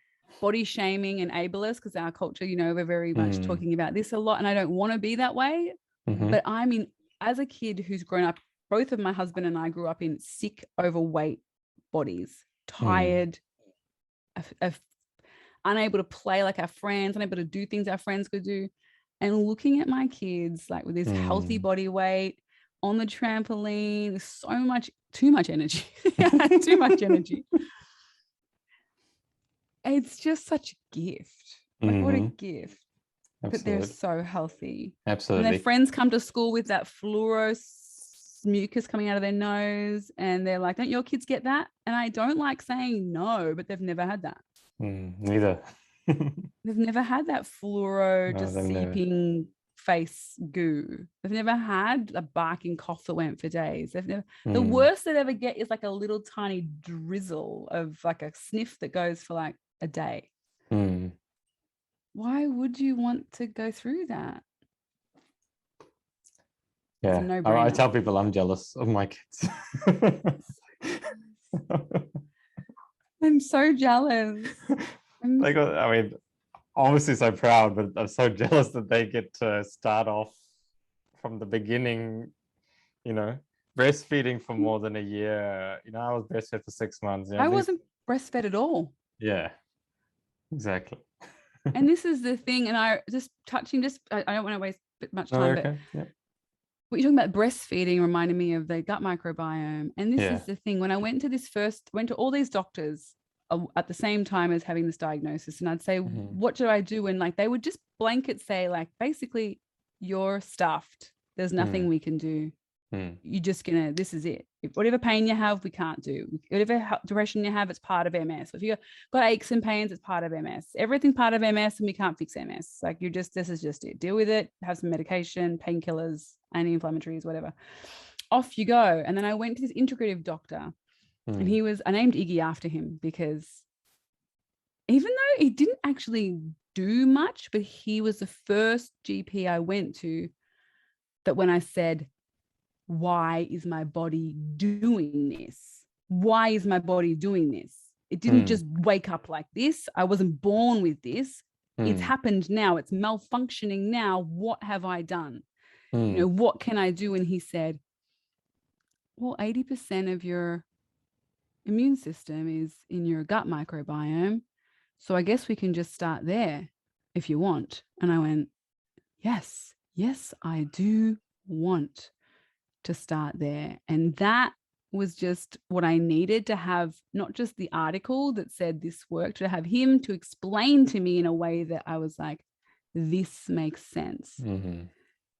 body shaming and ableist because our culture, you know, we're very much talking about this a lot, and I don't want to be that way. But I mean, as a kid who's grown up, both of my husband and I grew up in sick, overweight bodies, tired, unable to play like our friends, unable to do things our friends could do. And looking at my kids like with this healthy body weight on the trampoline, too much energy. Too much energy. It's just such a gift. Like, what a gift. Absolutely. But they're so healthy. Absolutely. And their friends come to school with that fluoro mucus coming out of their nose, and they're like, "Don't your kids get that?" And I don't like saying no, but they've never had that. Neither. They've never had that fluoro seeping face goo. They've never had a barking cough that went for days. They've never. The worst they'd ever get is like a little tiny drizzle of like a sniff that goes for like a day. why would you want to go through that? Yeah, It's a I no-brainer. tell people I'm jealous of my kids. I'm so jealous. They got, I mean, obviously so proud, but I'm so jealous that they get to start off from the beginning, you know, breastfeeding for more than a year. You know, I was breastfed for 6 months. You know, I wasn't breastfed at all. Yeah, exactly. And this is the thing, and I don't want to waste much time, but okay. Yeah. what you're talking about breastfeeding reminded me of the gut microbiome. And this is the thing, when I went to all these doctors at the same time as having this diagnosis, and I'd say, what should I do? And like, they would just blanket say, like, basically, you're stuffed. There's nothing we can do. You're just gonna, this is it. If whatever pain you have, we can't do. Whatever depression you have, it's part of MS. If you've got aches and pains, it's part of MS. Everything part of MS, and we can't fix MS. Like, this is just it. Deal with it. Have some medication, painkillers, anti-inflammatories, whatever. Off you go. And then I went to this integrative doctor, and I named Iggy after him, because even though he didn't actually do much, but he was the first GP I went to that when I said, why is my body doing this? Why is my body doing this? It didn't just wake up like this. I wasn't born with this. It's happened now. It's malfunctioning now. What have I done? You know, what can I do? And he said, well, 80% of your immune system is in your gut microbiome. So I guess we can just start there if you want. And I went, yes, I do want to start there. And that was just what I needed to have, not just the article that said this worked, to have him to explain to me in a way that I was like, this makes sense.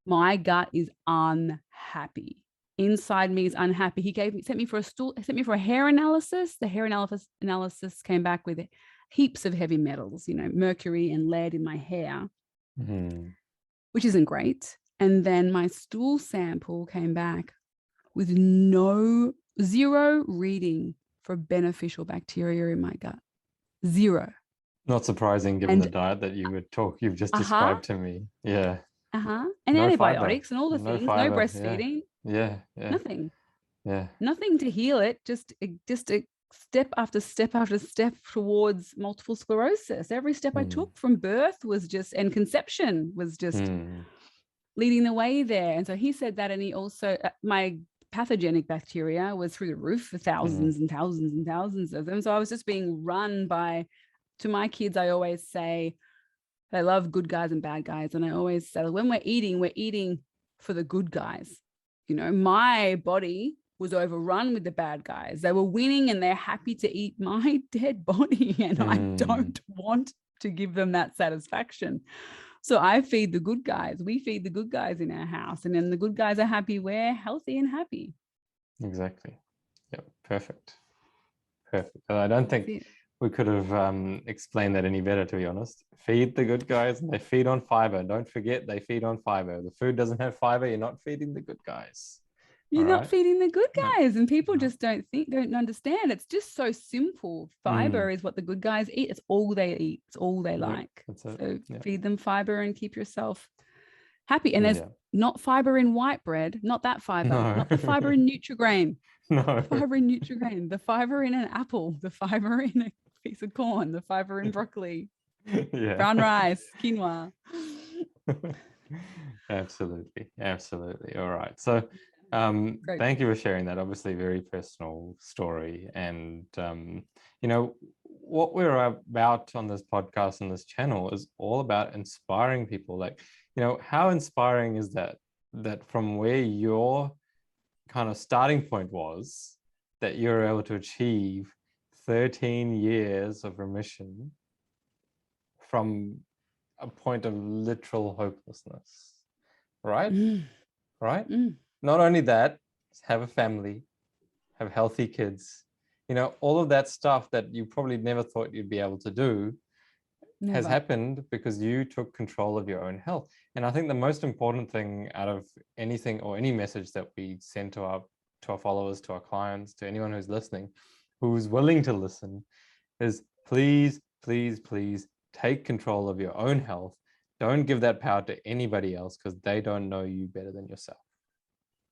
My gut is unhappy. Inside me is unhappy. He sent me for a hair analysis. The hair analysis came back with heaps of heavy metals, you know, mercury and lead in my hair, which isn't great. And then my stool sample came back with zero reading for beneficial bacteria in my gut. Zero. Not surprising given the diet that you've just described to me. Yeah. And no antibiotics fiber. and all the things. Fiber, no breastfeeding. Yeah. Nothing. Yeah. Nothing to heal it. Just a step after step after step towards multiple sclerosis. Every step I took from birth was just, and conception was just leading the way there. And so he said that, and he also, my pathogenic bacteria was through the roof, for thousands and thousands and thousands of them. So I was just being run to my kids, I always say, they love good guys and bad guys. And I always say, when we're eating for the good guys. You know, my body was overrun with the bad guys. They were winning and they're happy to eat my dead body. And I don't want to give them that satisfaction. So I feed the good guys. We feed the good guys in our house. And then the good guys are happy. We're healthy and happy. Exactly. Yep. Perfect. I don't think we could have explained that any better, to be honest. Feed the good guys, and they feed on fiber. Don't forget, they feed on fiber. The food doesn't have fiber, you're not feeding the good guys. You're not feeding the good guys. And people just don't understand. It's just so simple. Fiber is what the good guys eat. It's all they eat. It's all they like. So feed them fiber and keep yourself happy. And there's not fiber in white bread, not that fiber, not the fiber in Nutri-Grain. The fiber in Nutri-Grain, the fiber in an apple, the fiber in a piece of corn, the fiber in broccoli, brown rice, quinoa. Absolutely. All right. So thank you for sharing that. Obviously, very personal story. And, you know, what we're about on this podcast and this channel is all about inspiring people. Like, you know, how inspiring is that from where your kind of starting point was, that you're able to achieve 13 years of remission from a point of literal hopelessness, right? Right? Not only that, have a family, have healthy kids, you know, all of that stuff that you probably never thought you'd be able to do has happened because you took control of your own health. And I think the most important thing out of anything or any message that we send to our followers, to our clients, to anyone who's listening, who's willing to listen, is please, please, please take control of your own health. Don't give that power to anybody else, because they don't know you better than yourself.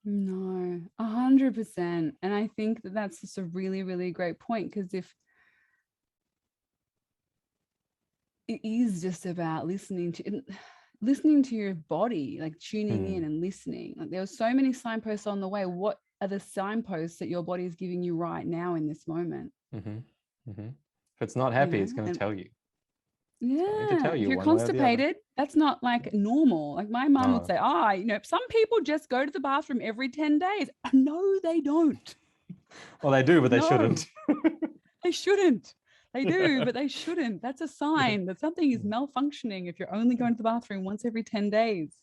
No, 100%. And I think that that's just a really, really great point, because if it is just about listening to your body, like tuning in and listening. Like, there are so many signposts on the way. What are the signposts that your body is giving you right now in this moment? If it's not happy, it's going to tell you. Yeah, if you're constipated, that's not like normal. Like my mom would say, some people just go to the bathroom every 10 days. No, they don't. Well, they do, but they shouldn't. They shouldn't. They do, but they shouldn't. That's a sign that something is malfunctioning if you're only going to the bathroom once every 10 days.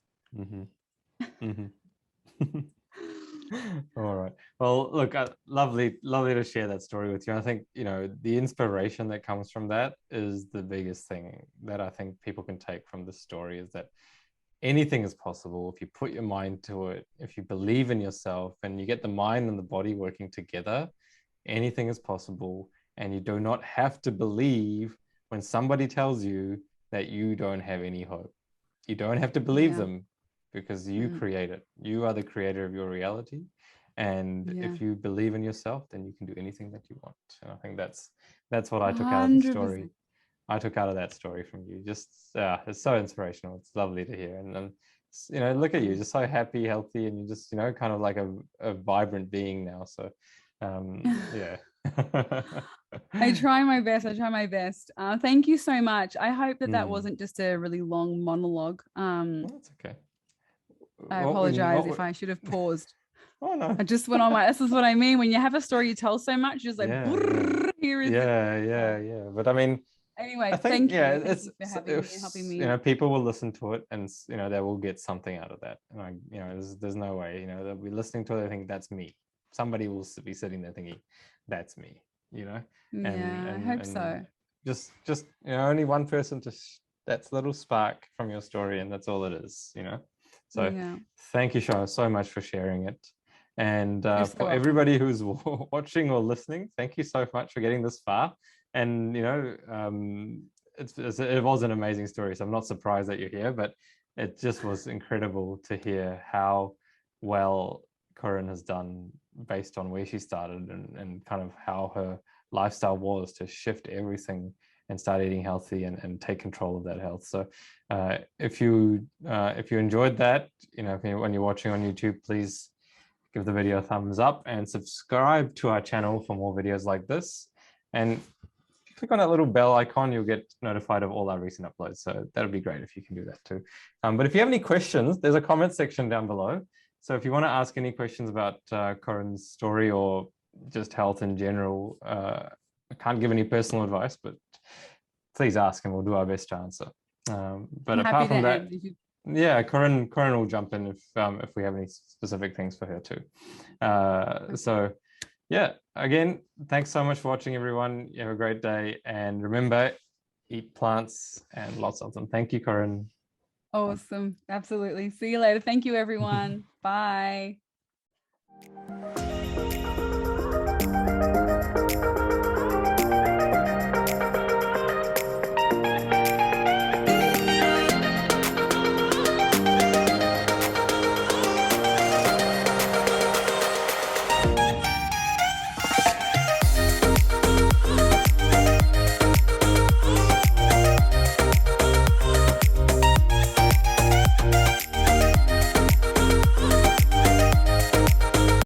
All right. Well, look, lovely to share that story with you. I think, the inspiration that comes from that is the biggest thing that I think people can take from this story, is that anything is possible if you put your mind to it, if you believe in yourself and you get the mind and the body working together. Anything is possible, and you do not have to believe when somebody tells you that you don't have any hope. You don't have to believe them, because you create it. You are the creator of your reality. And if you believe in yourself, then you can do anything that you want. And I think that's what I took out of the story. I took out of that story from you. Just, it's so inspirational. It's lovely to hear. And look at you, just so happy, healthy, and you're just, kind of like a vibrant being now. So, yeah. I try my best. Thank you so much. I hope that wasn't just a really long monologue. That's okay. I apologize if I should have paused. Oh no. I just went on this is what I mean. When you have a story you tell so much, just like here is yeah. But I mean, anyway, I think thank you for having me and helping me. People will listen to it, and they will get something out of that. And there's no way, they'll be listening to it, they think that's me. Somebody will be sitting there thinking, that's me, and I hope so. Just only one person that's little spark from your story, and that's all it is, So thank you, Shana, so much for sharing it. And for everybody who's watching or listening, thank you so much for getting this far. And it was an amazing story, so I'm not surprised that you're here, but it just was incredible to hear how well Corinne has done based on where she started, and kind of how her lifestyle was to shift everything and start eating healthy and take control of that health. So if you enjoyed that, when you're watching on YouTube, please give the video a thumbs up and subscribe to our channel for more videos like this. And click on that little bell icon, you'll get notified of all our recent uploads. So that'll be great if you can do that too. But if you have any questions, there's a comment section down below. So if you want to ask any questions about Corinne's story or just health in general, I can't give any personal advice, but please ask and we'll do our best to answer. But apart from that, Corinne will jump in if we have any specific things for her too. So yeah, again, thanks so much for watching, everyone. You have a great day, and remember, eat plants and lots of them. Thank you, Corinne. Awesome. Absolutely. See you later. Thank you, everyone. Bye.